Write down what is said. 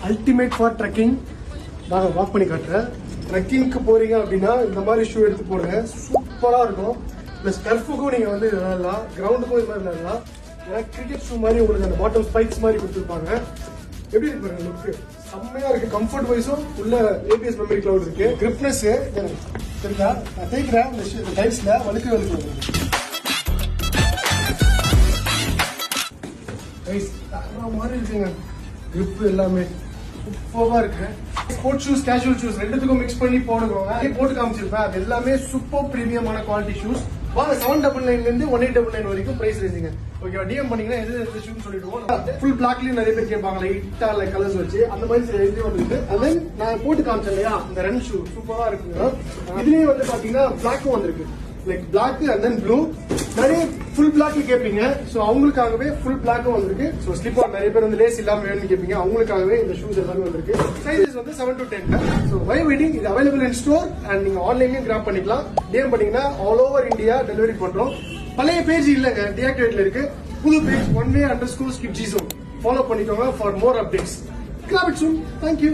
Ultimate for trekking. நான் walk பண்ணி காட்டுறேன். ட்ரெக்கிங்க்கு போறீங்க அப்படின்னா இந்த மாதிரி ஷூ எடுத்து போடுங்க, சூப்பரா இருக்கும். பிளஸ் டர்ஃபுக்கும் நீங்க வந்து விளையாடலாம், கிரவுண்டுக்கும் இது மாதிரி விளையாடலாம். ஏன்னா கிரிக்கெட் ஷூ மாதிரி உங்களுக்கு அந்த பாட்டம் ஸ்பைக்ஸ் மாதிரி கொடுத்துருப்பாங்க. எப்படி இருக்கு பாருங்க, லுக்கு செம்மையா இருக்கு. கம்ஃபர்ட் வைஸும் உள்ள ஏபிஎஸ் மெமரி கிளவுட் இருக்கு. கிரிப்னஸ் சரிங்களா, நான் தேய்க்கிறேன் இந்த டைல்ஸ்ல வழுக்கு மாதிரி இருக்குங்க. கிரிப் எல்லாமே சூப்பரா இருக்கு. ஸ்போர்ட்ஸ் ஷூஸ், கேஷுவல் ஷூஸ் ரெண்டுத்துக்கும் மிக்ஸ் பண்ணி போடுவாங்க. போட்டு காமிச்சிருப்பேன். அது எல்லாமே சூப்பர் பிரீமியமான குவாலிட்டி ஷூஸ். வாங்க 799 இருந்து 1899 வரைக்கும் பிரைஸ் ரேஞ்சிங்க. ஓகேவா, டிஎம் பண்ணீங்கன்னா எது ஷூன்னு சொல்லிடுவோம். ஃபுல் பிளாக்லயும் நிறைய பேர் கேட்பாங்க, லைட்டா லைக் கலர்ஸ் வச்சு அந்த மாதிரி எழுதி வந்துருக்கு. அதன் நான் போட்டு காமிச்சேன் இல்லையா, இந்த ரன் ஷூ சூப்பரா இருக்குங்க. இதுலயே வந்து பாத்தீங்கன்னா பிளாக்கும் வந்திருக்கு, like black and then blue. நிறைய ஃபுல் பிளாக் கேட்பீங்க, சோ அவங்களுக்காகவே ஃபுல் பிளாக்கும் வந்திருக்கு. சோ ஸ்லிப் ஆன் நிறைய பேர் வந்து லேஸ் இல்லாம வேணும்னு கேட்பீங்க, அவங்களுக்காகவே இந்த ஷூஸ் எல்லாமே வந்திருக்கு. சைஸஸ் வந்து 7 to 10. சோ வை வெயிட்டிங், இது அவைலபிள் இன் ஸ்டோர் அண்ட் நீங்க ஆன்லைன்லயும் கிராப் பண்ணிக்கலாம். டிஎம் பண்ணீங்கன்னா ஆல் ஓவர் இந்தியா டெலிவரி பண்றோம். பழைய பேஜ் இல்லங்க, டிஆக்டிவேட்ல இருக்கு. புது பேஜ் oneway_skipgzone ஃபாலோ பண்ணிக்கோங்க for more updates. Graph it soon. Thank you.